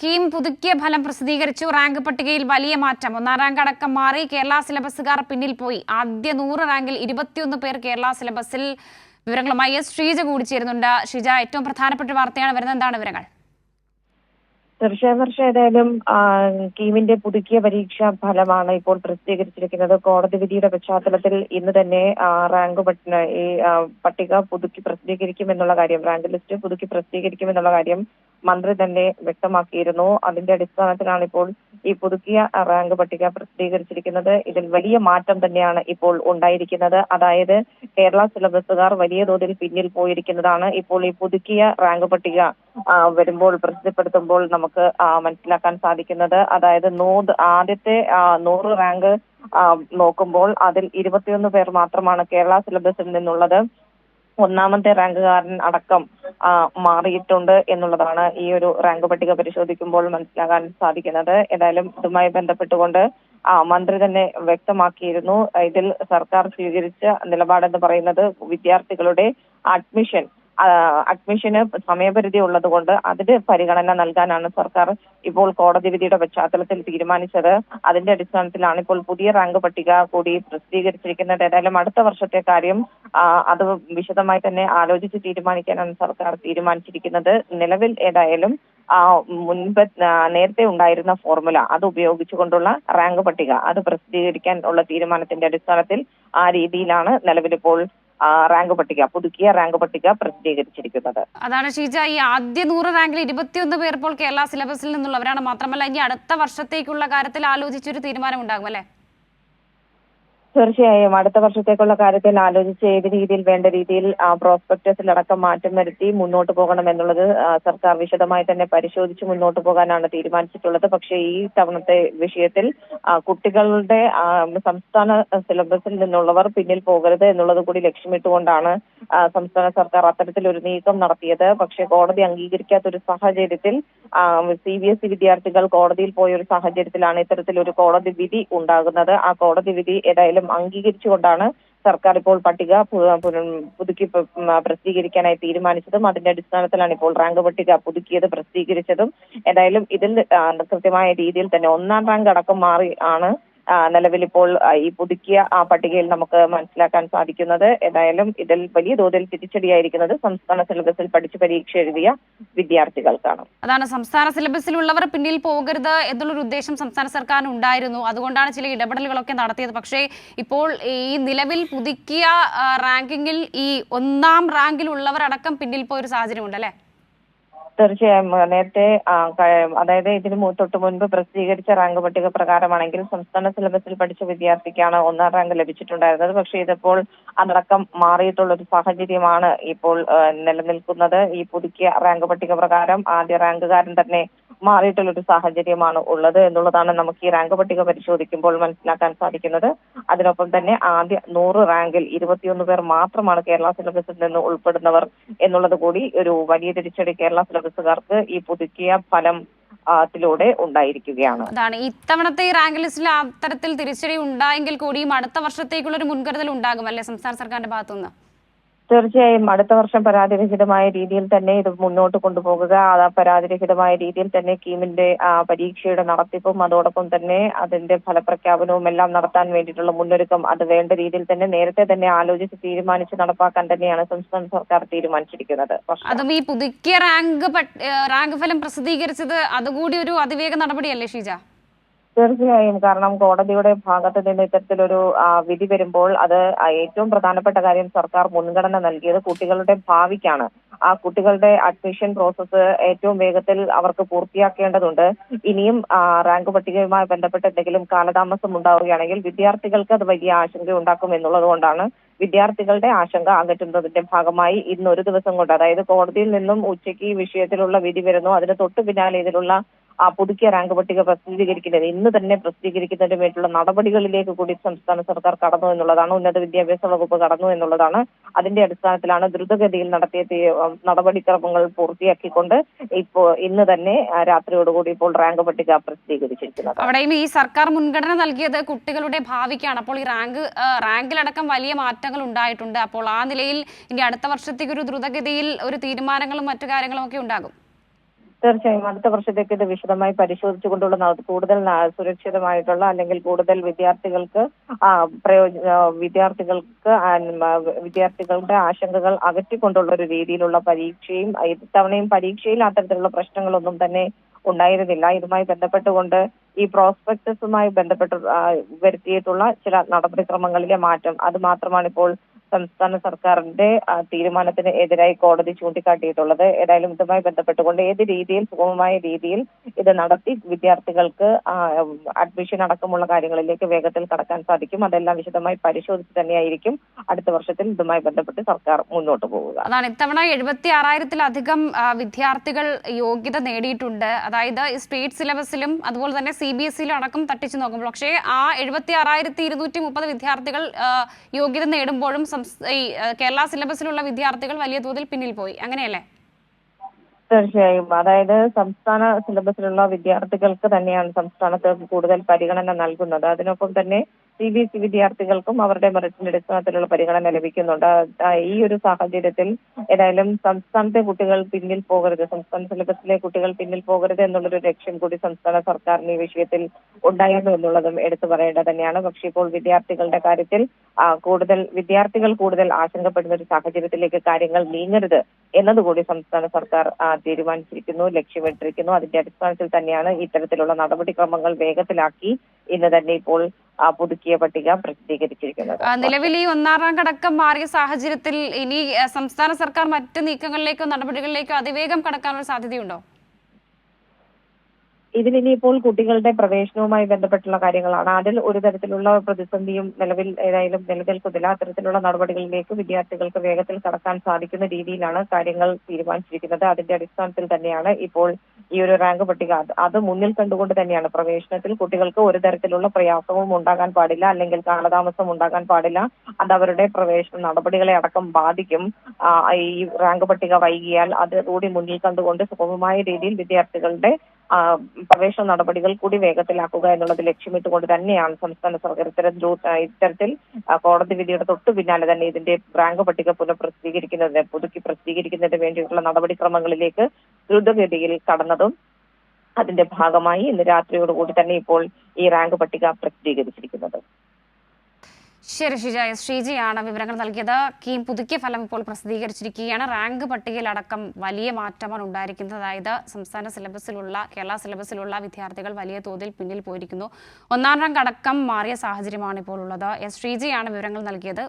കീം പുതുക്കിയ ഫലം പ്രസിദ്ധീകരിച്ചു. റാങ്ക് പട്ടികയിൽ വലിയ മാറ്റം. ഒന്നാം റാങ്ക് അടക്കം മാറി. കേരള സിലബസുകാർ പിന്നിൽ പോയി. ആദ്യ 100 റാങ്കിൽ 21 പേർ കേരള സിലബസിൽ. വിവരങ്ങളുമായി ശ്രീജ കൂടി ചേരുന്നുണ്ട്. ശ്രീജ, ഏറ്റവും പ്രധാനപ്പെട്ട വാർത്തയാണ് വരുന്നത്. എന്താണ് വിവരങ്ങൾ? തീർച്ചയായും ഏതായാലും കീമിന്റെ പുതുക്കിയ പരീക്ഷാ ഫലമാണ് ഇപ്പോൾ പ്രസിദ്ധീകരിച്ചിരിക്കുന്നത്. കോടതി വിധിയുടെ പശ്ചാത്തലത്തിൽ ഇന്ന് തന്നെ റാങ്ക് പട്ടിക പുതുക്കി പ്രസിദ്ധീകരിക്കുമെന്നുള്ള കാര്യം, റാങ്ക് ലിസ്റ്റ് പുതുക്കി പ്രസിദ്ധീകരിക്കുമെന്നുള്ള കാര്യം മന്ത്രി തന്നെ വ്യക്തമാക്കിയിരുന്നു. അതിന്റെ അടിസ്ഥാനത്തിലാണ് ഇപ്പോൾ ഈ പുതുക്കിയ റാങ്ക് പട്ടിക പ്രസിദ്ധീകരിച്ചിരിക്കുന്നത്. ഇതിൽ വലിയ മാറ്റം തന്നെയാണ് ഇപ്പോൾ ഉണ്ടായിരിക്കുന്നത്. അതായത് കേരള സിലബസുകാർ വലിയ തോതിൽ പിന്നിൽ പോയിരിക്കുന്നതാണ് ഇപ്പോൾ ഈ പുതുക്കിയ റാങ്ക് പട്ടിക വരുമ്പോൾ പ്രസിദ്ധപ്പെടുത്തുമ്പോൾ നമുക്ക് മനസ്സിലാക്കാൻ സാധിക്കുന്നത്. അതായത് ആദ്യത്തെ 100 റാങ്ക് നോക്കുമ്പോൾ അതിൽ 21 പേർ മാത്രമാണ് കേരള സിലബസിൽ നിന്നുള്ളത്. ഒന്നാമത്തെ റാങ്കുകാരൻ അടക്കം മാറിയിട്ടുണ്ട് എന്നുള്ളതാണ് ഈ ഒരു റാങ്ക് പട്ടിക പരിശോധിക്കുമ്പോൾ മനസ്സിലാക്കാൻ സാധിക്കുന്നത്. ഏതായാലും ഇതുമായി ബന്ധപ്പെട്ടുകൊണ്ട് മന്ത്രി തന്നെ വ്യക്തമാക്കിയിരുന്നു. ഇതിൽ സർക്കാർ സ്വീകരിച്ച നിലപാടെന്ന് പറയുന്നത് വിദ്യാർത്ഥികളുടെ അഡ്മിഷന് സമയപരിധി ഉള്ളതുകൊണ്ട് അതിന് പരിഗണന നൽകാനാണ് സർക്കാർ ഇപ്പോൾ കോടതി വിധിയുടെ പശ്ചാത്തലത്തിൽ തീരുമാനിച്ചത്. അതിന്റെ അടിസ്ഥാനത്തിലാണ് ഇപ്പോൾ പുതിയ റാങ്ക് പട്ടിക കൂടി പ്രസിദ്ധീകരിച്ചിരിക്കുന്നത്. ഏതായാലും അടുത്ത വർഷത്തെ കാര്യം അത് വിശദമായി തന്നെ ആലോചിച്ച് തീരുമാനിക്കാനാണ് സർക്കാർ തീരുമാനിച്ചിരിക്കുന്നത്. നിലവിൽ ഏതായാലും നേരത്തെ ഉണ്ടായിരുന്ന ഫോർമുല അത് ഉപയോഗിച്ചുകൊണ്ടുള്ള റാങ്ക് പട്ടിക അത് പ്രസിദ്ധീകരിക്കാൻ ഉള്ള തീരുമാനത്തിന്റെ അടിസ്ഥാനത്തിൽ ആ രീതിയിലാണ് നിലവിലിപ്പോൾ പുതുക്കിയ റാങ്ക് പട്ടിക പ്രസിദ്ധീകരിച്ചിരിക്കുന്നത്. അതാണ് ഷീജ, ഈ ആദ്യ 100 റാങ്കിൽ 21 പേർ ഇപ്പോൾ കേരള സിലബസിൽ നിന്നുള്ളവരാണ്. മാത്രമല്ല ഇനി അടുത്ത വർഷത്തേക്കുള്ള കാര്യത്തിൽ ആലോചിച്ചൊരു തീരുമാനം ഉണ്ടാകും അല്ലെ? തീർച്ചയായും അടുത്ത വർഷത്തേക്കുള്ള കാര്യത്തിൽ ആലോചിച്ച് ഏത് രീതിയിൽ വേണ്ട രീതിയിൽ പ്രോസ്പെക്ടസിലടക്കം മാറ്റം വരുത്തി മുന്നോട്ട് പോകണം എന്നുള്ളത് സർക്കാർ വിശദമായി തന്നെ പരിശോധിച്ച് മുന്നോട്ട് പോകാനാണ് തീരുമാനിച്ചിട്ടുള്ളത്. പക്ഷേ ഈ തവണത്തെ വിഷയത്തിൽ കുട്ടികളുടെ സംസ്ഥാന സിലബസിൽ നിന്നുള്ളവർ പിന്നിൽ പോകരുത് എന്നുള്ളത് കൂടി ലക്ഷ്യമിട്ടുകൊണ്ടാണ് സംസ്ഥാന സർക്കാർ അത്തരത്തിലൊരു നീക്കം നടത്തിയത്. പക്ഷേ കോടതി അംഗീകരിക്കാത്തൊരു സാഹചര്യത്തിൽ CBSE വിദ്യാർത്ഥികൾ കോടതിയിൽ പോയ ഒരു സാഹചര്യത്തിലാണ് ഇത്തരത്തിലൊരു കോടതി വിധി ഉണ്ടാകുന്നത്. ആ കോടതി വിധി ഏതായാലും അംഗീകരിച്ചുകൊണ്ടാണ് സർക്കാർ ഇപ്പോൾ പട്ടിക പുതുക്കി പ്രസിദ്ധീകരിക്കാനായി തീരുമാനിച്ചതും. അതിന്റെ അടിസ്ഥാനത്തിലാണ് ഇപ്പോൾ റാങ്ക് പട്ടിക പുതുക്കിയത് പ്രസിദ്ധീകരിച്ചതും. ഏതായാലും ഇതിൽ കൃത്യമായ രീതിയിൽ തന്നെ ഒന്നാം റാങ്ക് അടക്കം മാറി ആണ് നിലവിൽ ഇപ്പോൾ ഈ പുതുക്കിയ പട്ടികയിൽ നമുക്ക് മനസ്സിലാക്കാൻ സാധിക്കുന്നത്. ഏതായാലും ഇതിൽ വലിയ തോതിൽ തിരിച്ചടിയായിരിക്കുന്നത് സംസ്ഥാന സിലബസിൽ പഠിച്ച് പരീക്ഷ എഴുതിയ വിദ്യാർത്ഥികൾക്കാണ്. അതാണ്, സംസ്ഥാന സിലബസിലുള്ളവർ പിന്നിൽ പോകരുത് എന്നുള്ളൊരു ഉദ്ദേശം സംസ്ഥാന സർക്കാരിന് ഉണ്ടായിരുന്നു. അതുകൊണ്ടാണ് ചില ഇടപെടലുകളൊക്കെ നടത്തിയത്. പക്ഷേ ഇപ്പോൾ ഈ നിലവിൽ പുതുക്കിയ റാങ്കിങ്ങിൽ ഈ ഒന്നാം റാങ്കിലുള്ളവരടക്കം പിന്നിൽ പോയൊരു സാഹചര്യം ഉണ്ടല്ലേ? തീർച്ചയായും നേരത്തെ അതായത് ഇതിന് തൊട്ട് മുൻപ് പ്രസിദ്ധീകരിച്ച റാങ്ക് പട്ടിക പ്രകാരമാണെങ്കിൽ സംസ്ഥാന സിലബസിൽ പഠിച്ച വിദ്യാർത്ഥിക്കാണ് ഒന്നാം റാങ്ക് ലഭിച്ചിട്ടുണ്ടായിരുന്നത്. പക്ഷേ ഇതിപ്പോൾ അതടക്കം മാറിയിട്ടുള്ള ഒരു സാഹചര്യമാണ് ഇപ്പോൾ നിലനിൽക്കുന്നത്. ഈ പുതുക്കിയ റാങ്ക് പട്ടിക പ്രകാരം ആദ്യ റാങ്കുകാരൻ തന്നെ മാറിയിട്ടുള്ളൊരു സാഹചര്യമാണ് ഉള്ളത് എന്നുള്ളതാണ് നമുക്ക് ഈ റാങ്ക് പട്ടിക പരിശോധിക്കുമ്പോൾ മനസ്സിലാക്കാൻ സാധിക്കുന്നത്. അതിനൊപ്പം തന്നെ ആദ്യ 100 റാങ്കിൽ 21 പേർ മാത്രമാണ് കേരള സിലബസിൽ നിന്ന് ഉൾപ്പെടുന്നവർ എന്നുള്ളത് കൂടി ഒരു വലിയ തിരിച്ചടി കേരള സിലബസുകാർക്ക് ഈ പുതുക്കിയ ഫലം ത്തിലൂടെ ഉണ്ടായിരിക്കുകയാണ്. അതാണ്, ഇത്തവണത്തെ ഈ റാങ്ക് ലിസ്റ്റിൽ അത്തരത്തിൽ തിരിച്ചടി ഉണ്ടായെങ്കിൽ കൂടിയും അടുത്ത വർഷത്തേക്കുള്ള ഒരു മുൻകരുതൽ ഉണ്ടാകും അല്ലെ സംസ്ഥാന സർക്കാരിന്റെ ഭാഗത്തുനിന്ന്? തീർച്ചയായും അടുത്ത വർഷം പരാതിരഹിതമായ രീതിയിൽ തന്നെ ഇത് മുന്നോട്ട് കൊണ്ടുപോകുക, പരാതിരഹിതമായ രീതിയിൽ തന്നെ കീമിന്റെ പരീക്ഷയുടെ നടത്തിപ്പും അതോടൊപ്പം തന്നെ അതിന്റെ ഫലപ്രഖ്യാപനവും എല്ലാം നടത്താൻ വേണ്ടിയിട്ടുള്ള മുന്നൊരുക്കം അത് വേണ്ട രീതിയിൽ തന്നെ നേരത്തെ തന്നെ ആലോചിച്ച് തീരുമാനിച്ച് നടപ്പാക്കാൻ തന്നെയാണ് സംസ്ഥാന സർക്കാർ തീരുമാനിച്ചിരിക്കുന്നത്. അതും ഈ പുതുക്കിയ റാങ്ക് ഫലം പ്രസിദ്ധീകരിച്ചത് അതുകൂടി ഒരു അതിവേഗ നടപടിയല്ലേ ഷീജ? തീർച്ചയായും, കാരണം കോടതിയുടെ ഭാഗത്ത് നിന്ന് ഇത്തരത്തിലൊരു വിധി വരുമ്പോൾ അത് ഏറ്റവും പ്രധാനപ്പെട്ട കാര്യം സർക്കാർ മുൻഗണന നൽകിയത് കുട്ടികളുടെ ഭാവിക്കാണ്. ആ കുട്ടികളുടെ അഡ്മിഷൻ പ്രോസസ്സ് ഏറ്റവും വേഗത്തിൽ അവർക്ക് പൂർത്തിയാക്കേണ്ടതുണ്ട്. ഇനിയും റാങ്ക് പട്ടികയുമായി ബന്ധപ്പെട്ട് എന്തെങ്കിലും കാലതാമസം ഉണ്ടാവുകയാണെങ്കിൽ വിദ്യാർത്ഥികൾക്ക് അത് വലിയ ആശങ്ക ഉണ്ടാക്കും എന്നുള്ളത് കൊണ്ടാണ് വിദ്യാർത്ഥികളുടെ ആശങ്ക അകറ്റുന്നതിന്റെ ഭാഗമായി ഇന്ന് ഒരു ദിവസം കൊണ്ട്, അതായത് കോടതിയിൽ നിന്നും ഉച്ചയ്ക്ക് ഈ വിഷയത്തിലുള്ള വിധി വരുന്നു, അതിന് തൊട്ടു പിന്നാലെ ഇതിലുള്ള പുതുക്കിയ റാങ്ക് പട്ടിക പ്രസിദ്ധീകരിക്കുന്നത് ഇന്ന് തന്നെ പ്രസിദ്ധീകരിക്കുന്നതിന് വേണ്ടിയുള്ള നടപടികളിലേക്ക് കൂടി സംസ്ഥാന സർക്കാർ കടന്നു എന്നുള്ളതാണ്, ഉന്നത വിദ്യാഭ്യാസ വകുപ്പ് കടന്നു എന്നുള്ളതാണ്. അതിന്റെ അടിസ്ഥാനത്തിലാണ് ദ്രുതഗതിയിൽ നടത്തിയ നടപടിക്രമങ്ങൾ പൂർത്തിയാക്കിക്കൊണ്ട് ഇന്ന് തന്നെ രാത്രിയോടുകൂടി ഇപ്പോൾ റാങ്ക് പട്ടിക പ്രസിദ്ധീകരിച്ചിരിക്കുന്നത്. അവിടെയും ഈ സർക്കാർ മുൻഗണന നൽകിയത് കുട്ടികളുടെ ഭാവിക്കാണ്. അപ്പോൾ ഈ റാങ്കിലടക്കം വലിയ മാറ്റങ്ങൾ ഉണ്ടായിട്ടുണ്ട്. അപ്പോൾ ആ നിലയിൽ ഇനി അടുത്ത വർഷത്തേക്ക് ഒരു ദ്രുതഗതിയിൽ ഒരു തീരുമാനങ്ങളും മറ്റു കാര്യങ്ങളും ഒക്കെ ഉണ്ടാകും. തീർച്ചയായും അടുത്ത വർഷത്തേക്ക് ഇത് വിശദമായി പരിശോധിച്ചുകൊണ്ടുള്ള കൂടുതൽ സുരക്ഷിതമായിട്ടുള്ള അല്ലെങ്കിൽ കൂടുതൽ വിദ്യാർത്ഥികൾക്ക് വിദ്യാർത്ഥികളുടെ ആശങ്കകൾ അകറ്റിക്കൊണ്ടുള്ള ഒരു രീതിയിലുള്ള പരീക്ഷയും ഇത്തവണയും പരീക്ഷയിൽ അത്തരത്തിലുള്ള പ്രശ്നങ്ങളൊന്നും തന്നെ ഉണ്ടായിരുന്നില്ല. ഇതുമായി ബന്ധപ്പെട്ടുകൊണ്ട് ഈ പ്രോസ്പെക്ടസുമായി ബന്ധപ്പെട്ട് വരുത്തിയിട്ടുള്ള ചില നടപടിക്രമങ്ങളിലെ മാറ്റം അത് മാത്രമാണ് ഇപ്പോൾ സംസ്ഥാന സർക്കാരിന്റെ തീരുമാനത്തിന് എതിരായി കോടതി ചൂണ്ടിക്കാട്ടിയിട്ടുള്ളത്. ഏതായാലും ഇതുമായി ബന്ധപ്പെട്ടുകൊണ്ട് ഏത് രീതിയിൽ സുഗമമായ രീതിയിൽ ഇത് നടത്തി വിദ്യാർത്ഥികൾക്ക് അഡ്മിഷൻ അടക്കമുള്ള കാര്യങ്ങളിലേക്ക് വേഗത്തിൽ കടക്കാൻ സാധിക്കും, അതെല്ലാം വിശദമായി പരിശോധിച്ച് തന്നെയായിരിക്കും അടുത്ത വർഷത്തിൽ ഇതുമായി ബന്ധപ്പെട്ട് സർക്കാർ മുന്നോട്ട് പോവുക. അതാണ് ഇത്തവണ 76,000-ലധികം വിദ്യാർത്ഥികൾ യോഗ്യത നേടിയിട്ടുണ്ട്. അതായത് സ്റ്റേറ്റ് സിലബസിലും അതുപോലെ തന്നെ CBSE അടക്കം തട്ടിച്ചു നോക്കുമ്പോൾ പക്ഷേ ആ 76,230 വിദ്യാർത്ഥികൾ യോഗ്യത നേടുമ്പോഴും കേരള സിലബസിലുള്ള വിദ്യാർത്ഥികൾ വലിയ തോതിൽ പിന്നിൽ പോയി, അങ്ങനെയല്ലേ? തീർച്ചയായും. അതായത് സംസ്ഥാന സിലബസിലുള്ള വിദ്യാർത്ഥികൾക്ക് തന്നെയാണ് സംസ്ഥാനത്ത് കൂടുതൽ പരിഗണന നൽകുന്നത്. അതിനൊപ്പം തന്നെ CBSE വിദ്യാർത്ഥികൾക്കും അവരുടെ മെറിറ്റിന്റെ അടിസ്ഥാനത്തിലുള്ള പരിഗണന ലഭിക്കുന്നുണ്ട്. ഈ ഒരു സാഹചര്യത്തിൽ ഏതായാലും സംസ്ഥാനത്തെ കുട്ടികൾ പിന്നിൽ പോകരുത്, സംസ്ഥാന സിലബസിലെ കുട്ടികൾ പിന്നിൽ പോകരുത് എന്നുള്ളൊരു ലക്ഷ്യം കൂടി സംസ്ഥാന സർക്കാരിന് ഈ വിഷയത്തിൽ ഉണ്ടായിരുന്നു എന്നുള്ളതും എടുത്തു പറയേണ്ടത് തന്നെയാണ്. പക്ഷേ ഇപ്പോൾ വിദ്യാർത്ഥികളുടെ കാര്യത്തിൽ വിദ്യാർത്ഥികൾ കൂടുതൽ ആശങ്കപ്പെടുന്ന ഒരു സാഹചര്യത്തിലേക്ക് കാര്യങ്ങൾ നീങ്ങരുത് എന്നതുകൂടി സംസ്ഥാന സർക്കാർ തീരുമാനിച്ചിരിക്കുന്നു, ലക്ഷ്യമിട്ടിരിക്കുന്നു. അതിന്റെ അടിസ്ഥാനത്തിൽ തന്നെയാണ് ഇത്തരത്തിലുള്ള നടപടിക്രമങ്ങൾ വേഗത്തിലാക്കി ഇന്ന് തന്നെ ഇപ്പോൾ പുതുക്കിയ പട്ടിക പ്രസിദ്ധീകരിച്ചിരിക്കുന്നത്. നിലവിൽ ഈ 1-ാം റാങ്ക് അടക്കം മാറിയ സാഹചര്യത്തിൽ ഇനി സംസ്ഥാന സർക്കാർ മറ്റ് നീക്കങ്ങളിലേക്കോ നടപടികളിലേക്കോ അതിവേഗം കടക്കാനുള്ള സാധ്യതയുണ്ടോ? ഇതിനിപ്പോൾ കുട്ടികളുടെ പ്രവേശനവുമായി ബന്ധപ്പെട്ടുള്ള കാര്യങ്ങളാണ്. അതിൽ ഒരു തരത്തിലുള്ള പ്രതിസന്ധിയും ഏതായാലും നിലനിൽക്കുന്നില്ല. അത്തരത്തിലുള്ള നടപടികളിലേക്ക് വിദ്യാർത്ഥികൾക്ക് വേഗത്തിൽ കടക്കാൻ സാധിക്കുന്ന രീതിയിലാണ് കാര്യങ്ങൾ തീരുമാനിച്ചിരിക്കുന്നത്. അതിന്റെ അടിസ്ഥാനത്തിൽ തന്നെയാണ് ഇപ്പോൾ ഈ ഒരു റാങ്ക് പട്ടിക അത് മുന്നിൽ കണ്ടുകൊണ്ട് തന്നെയാണ് പ്രവേശനത്തിൽ കുട്ടികൾക്ക് ഒരു തരത്തിലുള്ള പ്രയാസവും ഉണ്ടാകാൻ പാടില്ല, അല്ലെങ്കിൽ കാലതാമസം ഉണ്ടാകാൻ പാടില്ല. അത് അവരുടെ പ്രവേശന നടപടികളെ അടക്കം ബാധിക്കും. ഈ റാങ്ക് പട്ടിക വൈകിയാൽ അത് കൂടി മുന്നിൽ കണ്ടുകൊണ്ട് സുഗമമായ രീതിയിൽ വിദ്യാർത്ഥികളുടെ പ്രവേശന നടപടികൾ കൂടി വേഗത്തിലാക്കുക എന്നുള്ളത് ലക്ഷ്യമിട്ടുകൊണ്ട് തന്നെയാണ് സംസ്ഥാന സർക്കാർ ഇത്തരത്തിൽ കോടതി വിധിയുടെ തൊട്ടു പിന്നാലെ തന്നെ ഇതിന്റെ റാങ്ക് പട്ടിക പുതുക്കി പ്രസിദ്ധീകരിക്കുന്നതിന് വേണ്ടിയിട്ടുള്ള നടപടിക്രമങ്ങളിലേക്ക് ദ്രുതഗതിയിൽ കടന്നതും അതിന്റെ ഭാഗമായി ഇന്ന് രാത്രിയോടുകൂടി തന്നെ ഇപ്പോൾ ഈ റാങ്ക് പട്ടിക പ്രസിദ്ധീകരിച്ചിരിക്കുന്നത്. ശരി ശ്രീജിയാണ് വിവരങ്ങൾ നൽകിയത്. കീം പുതുക്കിയ ഫലം ഇപ്പോൾ പ്രസിദ്ധീകരിച്ചിരിക്കുകയാണ്. റാങ്ക് പട്ടികയിലടക്കം വലിയ മാറ്റമാണ് ഉണ്ടായിരിക്കുന്നത്. അതായത് സംസ്ഥാന സിലബസിലുള്ള കേരള സിലബസിലുള്ള വിദ്യാർത്ഥികൾ വലിയ തോതിൽ പിന്നിൽ പോയിരിക്കുന്നു. 1-ാം റാങ്ക് അടക്കം മാറിയ സാഹചര്യമാണ് ഇപ്പോൾ ഉള്ളത്. ശ്രീജിയാണ് വിവരങ്ങൾ നൽകിയത്.